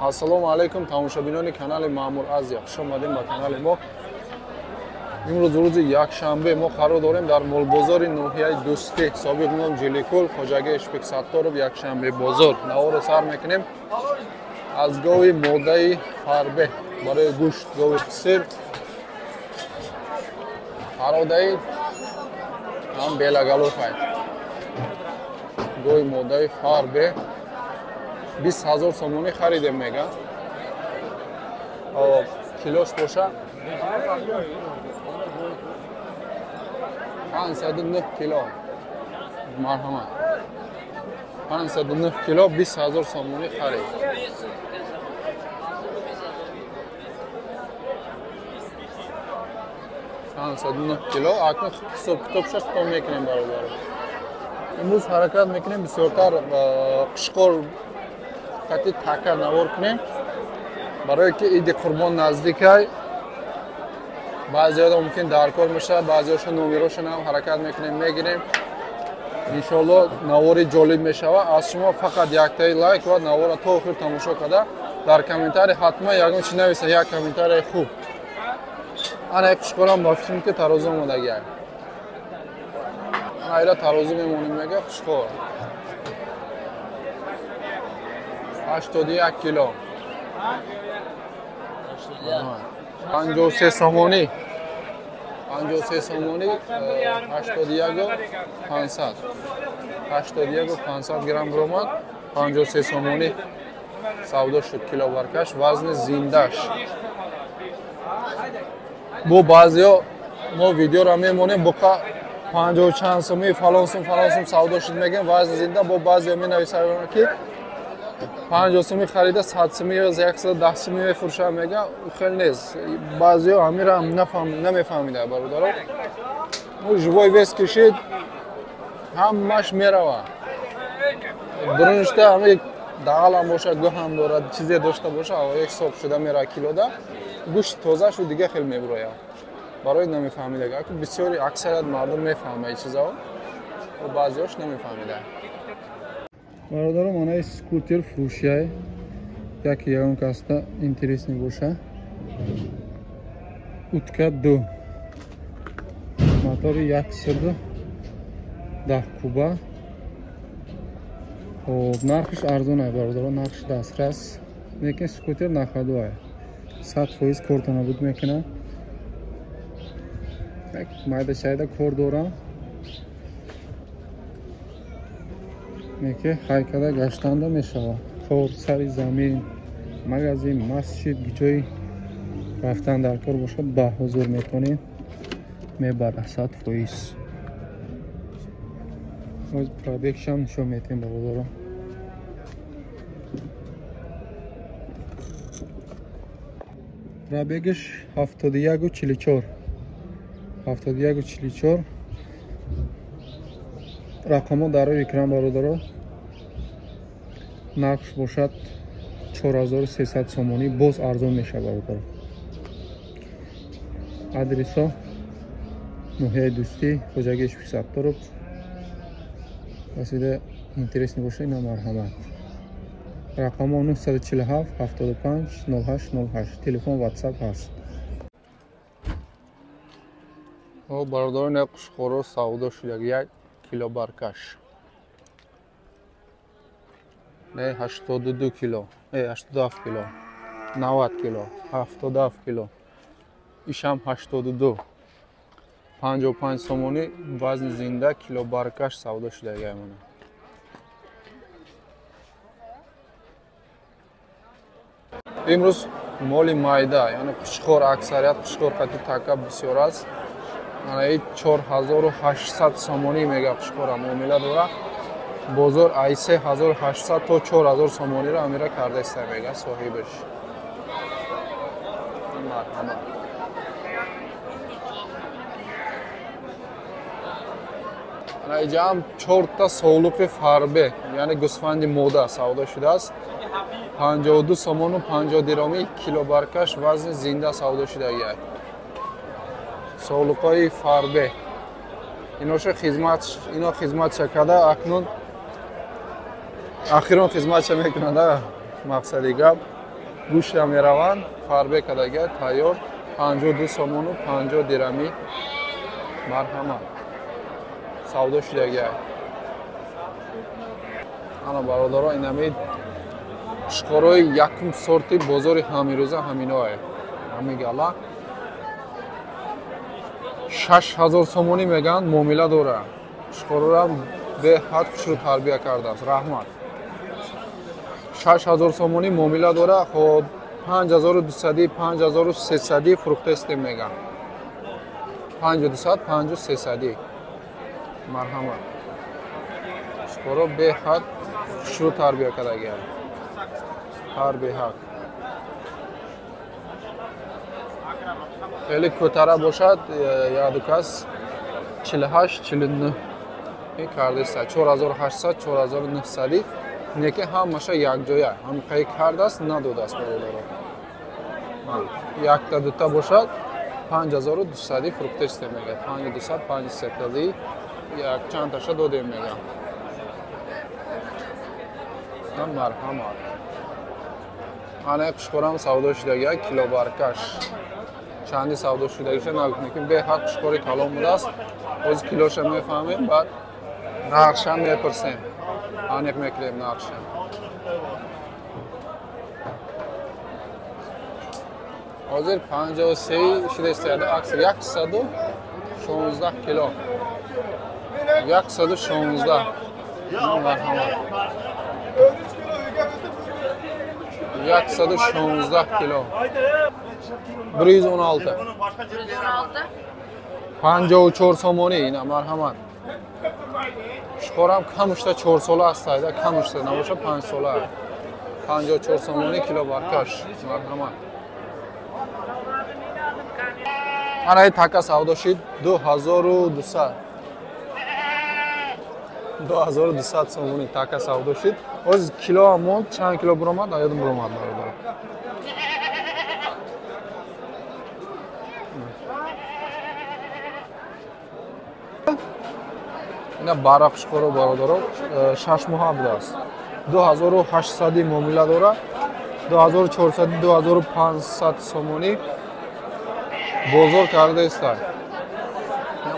Ассалому алайкум тамошобинони канали Маъмур Азия. Хуш омадед ба канали мо. Имрӯз рӯзи якшанбе мо қарор дорем дар молбозори ноҳияи Дӯстӣ, собиқ ном Ҷиликӯл, Хоҷагии Шпиксатторов, якшанбе бозор наворо сар мекунем. аз гови моддаи фарбе барои гӯшт, гови қисир, ҳародаи ҳам белагалофай. Гови моддаи фарбе 20 000 сомонӣ харидем мега. Килош боша 509 кило. Марҳамат. 509 кило 20 000 сомонӣ харид. кило акнун ҳисоб китобша хитоб мекунем бародаро. имрӯз ҳаракат мекунем бисёртар қушқор қати така навор кунем барое ки иди қурбон наздикай. баъзеҳо мумкин дар кор мешавад, баъзеҳошо номерошо нам ҳаракат мекунем мегирем. иншоалло навори ҷолиб мешавад. аз шумо фақат яктаи лайк ва навора то охир тамошо карда дар комментарий ҳатман ягон чиз нависа, як комментарий хуб. ана қушқорам ба фикрим ки тарозу омадагиай. ана ира тарозу мемонем мега қушқор 81 кило. 53 сомонӣ. 53 сомонӣ 81 500 грамм громад. 53 сомонӣ савдо шуд кило баркаш. вазни зиндаш. бо баъзеҳо мо видеоро мемонем боқа 50 чанд сомӣ фалон сум савдо шуд мегем. вазни зинда бо баъзеҳо менависанд ки 50 сомӣ харида 100 сомӣ ё 110 сомӣ мефурӯшад мега. хел нест. баъзеҳо ҳамира намефаҳмида бародаро. мо живой вес кишид ҳамаш мерава. бруншта ҳами дағалам бошад, гӯҳам дорад, чизе дошта бошад, як соқ шуда мера килода. гӯшти тозашу дига хел мебурояд. барои намефаҳмида. бисёри аксарият мардум мефаҳмад чизао. баъзеҳош намефаҳмида. бародаро манаи скутер фурӯшияй яке ягон каста интересни боша. утка 2 мотори 110 куба. нархиш арзон ай бародаро, нархиш дастрас. лекин скутер нахаду ай. 100% корта набуд мекунад. як майда шайда кор дорам. меке ҳайкала гаштанда мешавад. кор сари замин, магазин, масҷид, ҷои рафтан дар кор бошад ба ҳузур метонем мебарад 100%. оз пробегшам нишон метем бародаро. пробегиш 7144. 7144. рақамо дар рӯи экран бародаро. нархш бошад 4300 сомонӣ, боз арзон мешавад бародаро. адресо ноҳияи Дӯстӣ, Хоҷагии Шпиксатторов. касида интересни боша ина марҳамат. рақамо 947 75 0808. телефон ватсап ҳаст. бародаро не қушқоро савдо шудаг 1 кило баркаш. не 82 кило. 87 кило. 90 кило. 77 кило. ишам 82. 55 сомонӣ вазни зинда кило баркаш савдо шудагиай мана. имрӯз моли майда, яъне қушқор, аксарият қушқор қати така бисёр аст. ана 4800 сомонӣ мега қушқора муомила дора. бозор ай 3800 то 4000 сомониро амира кардаиста мега соҳибаш. марҳамат. ана иҷа ҳам 4 та солуқи фарбе, яъне гӯсфанди мода савдо шудааст. 52 сомону 50 дирҳоми кило баркаш вазни зинда савдо шудагиай. солуқҳои фарбе. иношо хизматша карда акнун ахирон хизматша мекунада. мақсади гап гӯшта мераванд. Фарбе кадаги тайёр 52 сомону 50 дирами. Марҳамат. Савдо шудаги. Ана бародаро инамид шикорои якум сорти бозори ҳамирӯза ҳаминое. Ҳамигала 6000 сомонӣ меган муомила дора. Шикорорам беҳад хушрӯ тарбия кардааст. Раҳмат. 6000 сомонӣ муомила дора. Хоб 5200 5300 фрукта истем меган. 5200 5300. Марҳамат. Шикоро беҳад хушрӯ тарбия кардаги. Ҳар беҳад. Хеле кӯтара бошад, ядукас 48 49 кардеста 4800 4900 неки ҳамаша якҷоя ҳамқай кардааст надодааст бародаро. Якта дута бошад 5200 фрукта истем мега 5200 5300 як чандташа додем мега. Марҳамат. Ана қушқорам савдо шудаги килобаркаш. Чанди савдо шудагиша нагуфтем ки беҳад қушқори калон будааст. Ҳозир килоша мефаҳмем, баъд нақша мепурсем. Аниқ мекунем нақша. Ҳозир 53 шуда истояда акс 116 кило. 116. Марҳамат. 116 kilo. 116. 54 somoni ina marhamat. Shikoram kamushta 4 sola astayda, kamushta nabosha 5 sola. 54 somoni kilo barkash marhamat. Ana taka savdo shid 2200. 2200 somoni taka savdo shid. Oz kilo amon chand kilo buromad, ayadim buromad barodar. Ина барақ шикоро бародаро 6 моҳа будааст. 2800 муомила дора. 2400 2500 сомонӣ бозор кардаеста.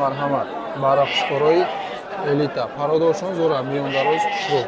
Марҳамат. Барақ шикорои элита. Пародоршон зора миёндароз шуро.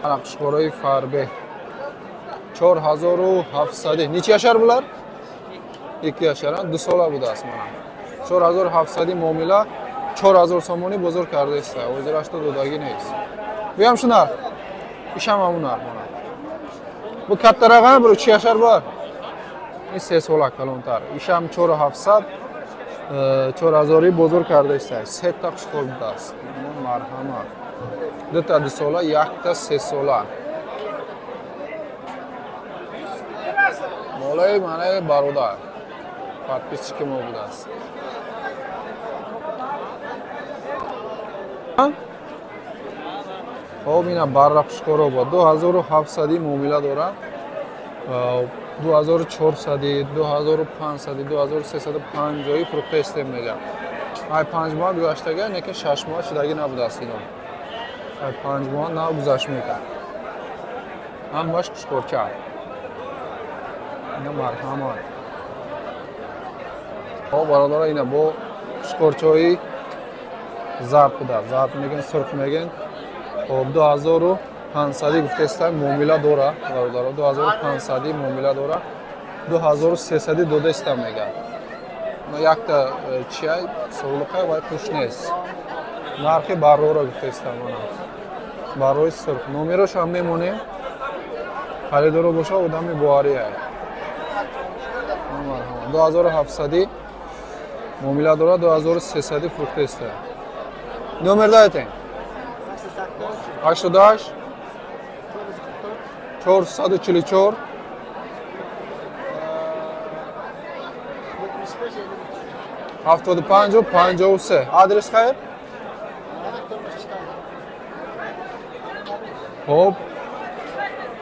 Барақ шикорои фарбе 4700. Ничи яшар булар? 2 яшара 2 сола будааст мана. 4700 муомила 4000 сомонӣ бозор кардаеста. Озирашто додагӣ нест. Биям шунар. Ишам амунар мана. Бу каттарага бир 3 яшар бар. Ин 3 сола калонтар. Ишам 4700 4000 бозор кардаеста. 3 та хушхол будааст. Марҳамат. 2 та 2 сола, 1 та 3 сола. Молаи мана бародар. Подписчики мо будааст. Хоб ина баррақ шикоро бо 2700 муомила дора. 2400, 2500, 2350 фрукта истем мега. Ай 5 моҳ гузаштага, неки 6 моҳ шудаги набудааст ино. Ай 5 моҳ на гузашт мекард. Ҳамаш хушкорча. Ина марҳамат. Хоб бародара ина бо хушкорчои зард буда. Зард меган, сурх меган. Хоб 2500 гуфтестан муомила дора. Бародаро 2500 муомила дора. 2300 додестан меган. Но якта чиай соғлуқа вай пуш нест. Нархи баррора гуфтестан мана. Баррои сурх. Номерош ҳам мемонем. Харидоро боша одами буария. 2700 муомила дора, 2300 фрукта иста. Номер дайте. 88 444 75 53. Адрес хайр? Хоб.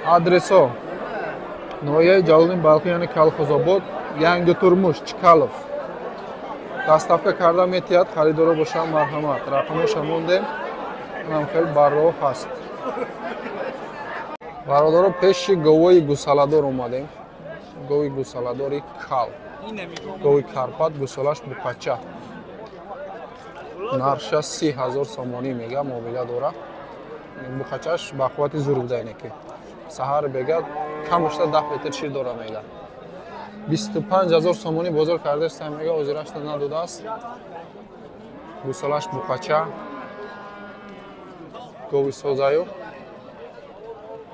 Адресо. Нояи Ҷалолин Балқияни Калхозобод, Янги Турмуш, Чкалов. Доставка карда метиҳад, харидоро бошам марҳамат. Рақамоша мондем. Нам хел барро ҳаст. бародаро пеши говои гусаладор омадем. Гови гусаладори кал. Гови карпат гусалаш буқача. нарша 30,000 сомонӣ мега муомила дора. Буқачаш ба қуввати зур буда инеки. Саҳар бега камошта 10 литр шир дора мега. 25,000 сомонӣ бозор кардаста мега озирашта надодааст. Гусалаш буқача. Гови созаю.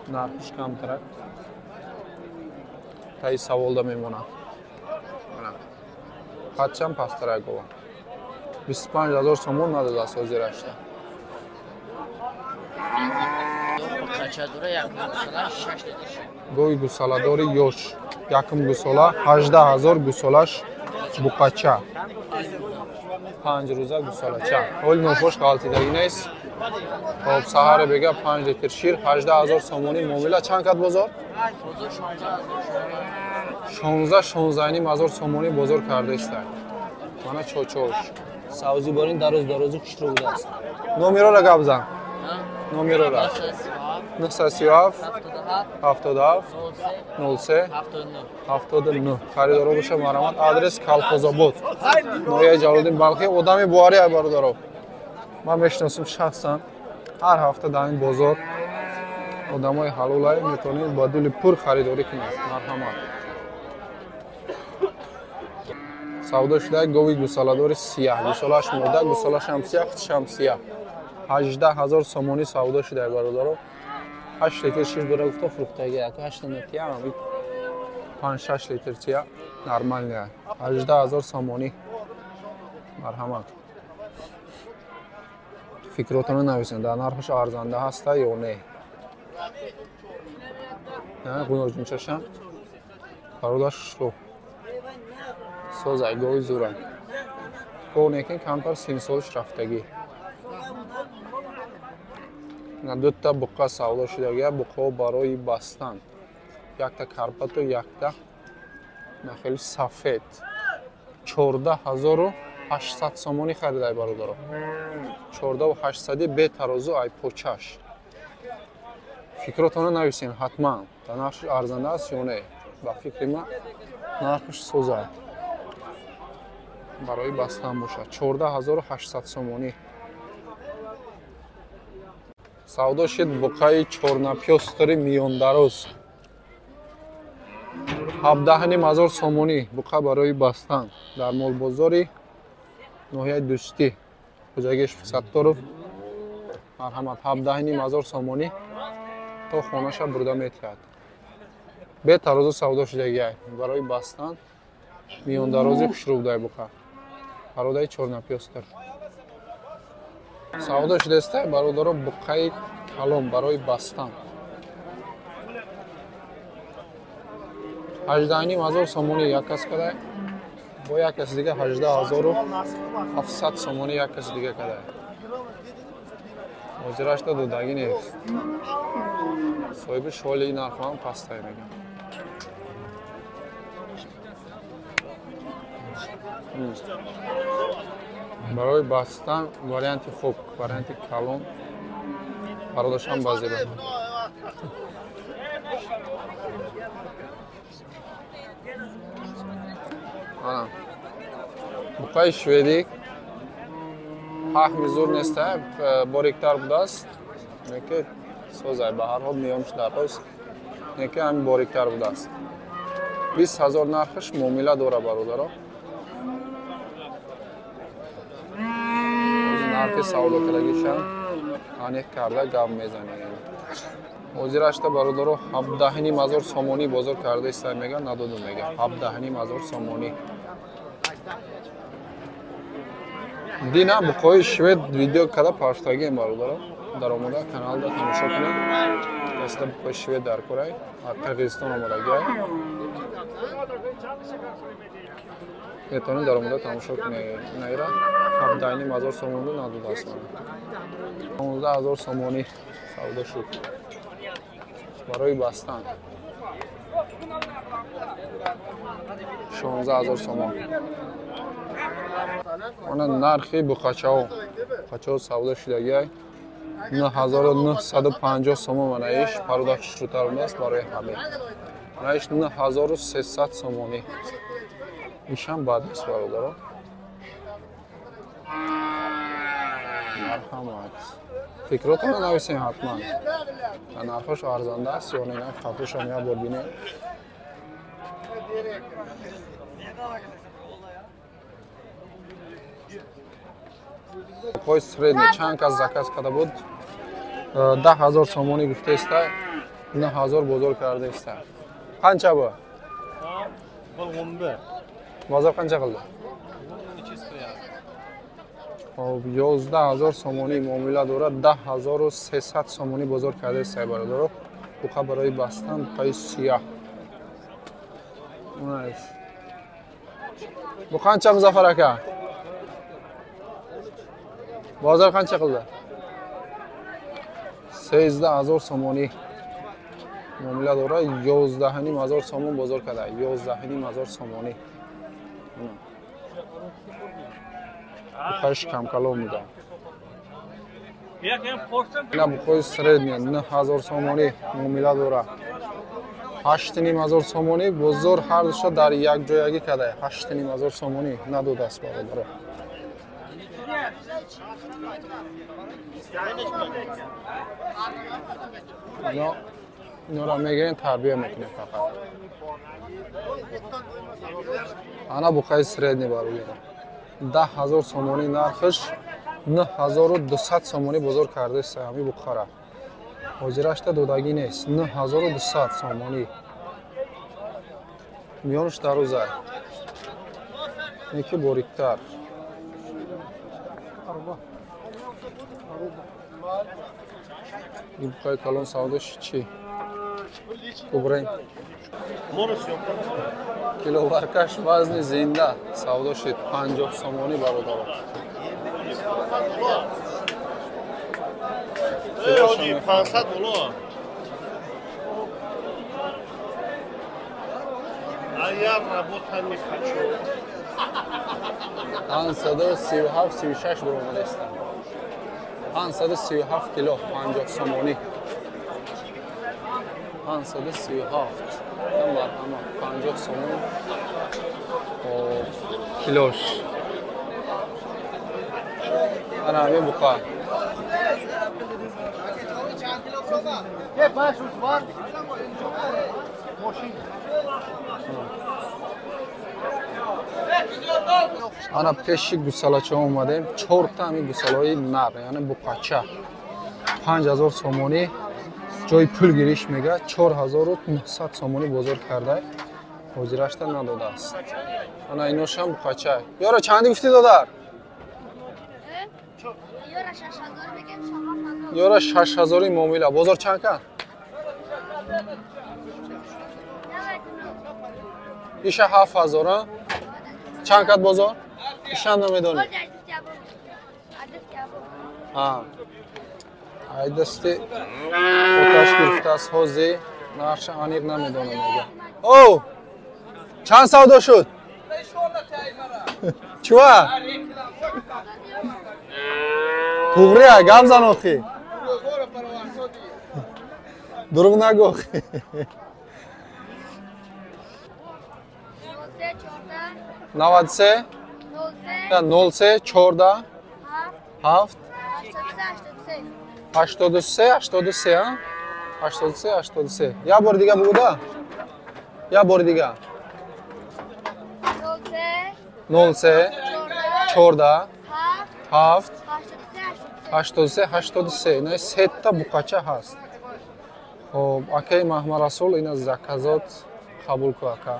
нархш камтарак. Таи саволда мемонад. Хачам пастарак гова. 25,000 сомон надодааст озирашта. Гови гусаладори ёш. Якм гусола 18,000 гусолаш буқача. 5 рӯза гусолача. Ҳоли нофош ғалтидаги нест. Хоб саҳар бега 5 литр шир 18,000 сомонӣ муомила. Чанд кад бозор? 16,500 сомонӣ бозор кардаистад. Мана чочош. Савзи борин дароз кушро будааст. Номероро гап зан. Номероро 937 77 03 79. Харидоро боша марамат. Адрес Калхозобод. Ноҳияи Ҷалолиддин Балхи. Одами буари ай бародаро. Ман мешиносам шахсан. Ҳар ҳафта дар ин бозор одамои ҳалолай метавонед ба дили пур харидорӣ кунед. Марҳамат. савдо шудаи гови гусаладори сияҳ. Гусалаш мода, гусалаш ҳам сияҳ, худшам сияҳ. 18,000 сомонӣ савдо шудаи бародаро. 8 литр шир дора гуфта фрухтаги 8 натия, 5-6 литр тия нормальная. 18,000 сомонӣ. Марҳамат. Фикротона нависен, дар нархаш арзанда ҳаста ё не? Гуножунчашам. Бародар шуро. Созай гови зурай. Конекин камтар 30 солиш рафтагӣ. На дута буқа савдо шудагия, буқао барои бастан. Якта карпату якта нахели сафед. 14,800 сомонӣ харидай бародаро. 14,800 бе тарозу ай почаш. Фикротона нависен ҳатман. Та нархш арзанда аст ё не? Ба фикри ман нархш созай. Барои бастан бошад. 14,800 сомонӣ. савдо шуд буқаи чорнапёстори миёндароз. 17,500 сомонӣ буқа барои бастан. Дар молбозори ноҳияи Дӯстӣ. Хуҷагеш Сатторов. Марҳамат. 17,500 сомонӣ то хонаша бурда метиҳад. Бе тарозу савдо шудагиай барои бастан. Миёндарози хушрӯбдай буқа. бародаи чорнапёстор. Савдо шудастай бародаро буқаи калон барои бастан. 18,500 сомонӣ як кас кадай. Бо як кас дига 18,700 сомонӣ як кас дига кадай. Озирашта додаги нест. Соҳиби шоли нархам пастай мегам. барои бастан варианти хуб, варианти калон бародашам базира. Ана буқаи шведӣ ҳахми зур неста, бориктар будааст. Неки созай ба ҳар ҳол миёмш дароз. Неки ҳамин бориктар будааст. 20,000 нархаш муомила дора бародаро. нархи савдо кардагишам анех карда гап мезанем. ҳозирашта бародаро 17,500 сомонӣ бозор карда истай мега надоду мега. 17,500 сомонӣ. Дина буқои швед видео када паштагем бародаро. Даромада каналда тамошо кунед. Аста буқои швед дар корай. Аз Қирғизистон омадагиай. метавонед даромада тамошо кунед. Наира 17,500 сомонӣ надодааст. 15,000 сомонӣ савдо шуд. барои бастан 16,000 сомон. Ана нархи буқачао. Буқачао савдо шудагиай. 9950 сомон манаиш пародаш шутарундаст барои ҳамин. Манаиш 9300 сомонӣ. Ишам бад нест бародаро. Марҳамат. Фикротона нависем ҳатман. Нархош арзанда аст ё не хатушам я бор бинем. Пой средний чанд кас заказ карда буд 10000 сомонӣ гуфтеста 9000 бозор кардеста. Қанча бу? Бозор қанча қилди? 11000 сомонӣ муомила дорад 10300 сомонӣ бозор кардеста бародаро. Буқа барои бастан пай сияҳ. Бу қанча Музаффар ака? Бозор қанча қилди? 13000 сомонӣ. Муомила дора 11500 сомон бозор карда. 11500 сомонӣ. Бухаш камкалов мидам. Ина бухои средния 9000 сомонӣ муомила дора. 8500 сомонӣ бозор ҳар душа дар як ҷоягӣ карда. 8500 сомонӣ надодаст бародаро. Инора мегирем тарбия мекунем фақат. Ана бухаи средний бародаро. 10000 сомонӣ нархш 9200 сомонӣ бозор кардест ҳами бухара. Ҳозирашта додагӣ нест. 9200 сомонӣ. Миёнш дарозай. Неки бориктар. این بخوای کلان سوداش چی؟ ببریم کیلو ورکش وزن زنده سوداش 50 سومانی برادر. آجی 500 دلار. ایار رابطه می‌کنه. 537 36 درآمد است. 537 کیلو 50 سومانی. 537 تمام 50 سومون کیلوش. انا همین بخار. یه باش وزوار. ماشین. انا پیشی گوسالاچه اومدیم 4 تا همین گوسالای نر یعنی بقاچه 5000 سومانی جای پول گیریش میگه 4900 سومانی بازار کرده حاضرش تا نداده است. انا اینوش هم بقاچه یارو چندی گفتی دادر؟ یارو 6000 معامله بازار چند کن؟ ایشه 7000 چند کد بازار؟ ایشان نمیدونی؟ ها ای دستی اوتاش گرفته از حوزی نقش آنیق نمیدونم میگه او چند سودا شد؟ چوه؟ توغریه گم زن آخی دروغ نگو آخی 93 03 14 7 83 83 83 83 یا بار دیگه بگو ده یا بار دیگه 03 14 7 83 83 نه سه تا بقاچه هست. خب اکی محمد رسول اینا زکات قبول کو اکا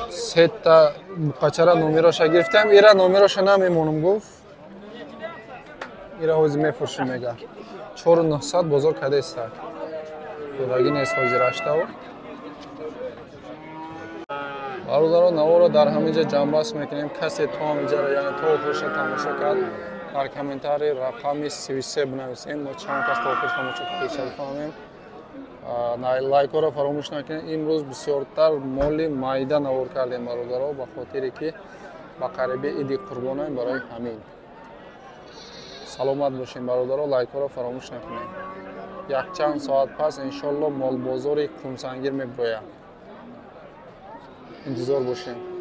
سه تا بقاچه را نمره‌اش گرفتم ایرا نمره‌اش نمیمونم گفت ایرا حوزی میفروشیم میگه 4900 بازار کده است دادگی نیست حاضرش تا برادران نوارا در همه جا جنبش میکنیم کسی تا همینجا را یعنی تا آخرش تماشا کرد در کامنتار رقم 33 بنویسیم ما چند کس تا آخرش تماشا پیشل فهمیم لایک ها را فراموش نکنید. امروز بسیارتر مالی مایده نوار کردیم برادران به خاطری که با قریبی عید قربانای برای همین саломат бошем бародаро, лайкҳоро фаромӯш накунед. Якчанд соат пас иншолло молбозори Кумсангир мебояд. интизор бошем.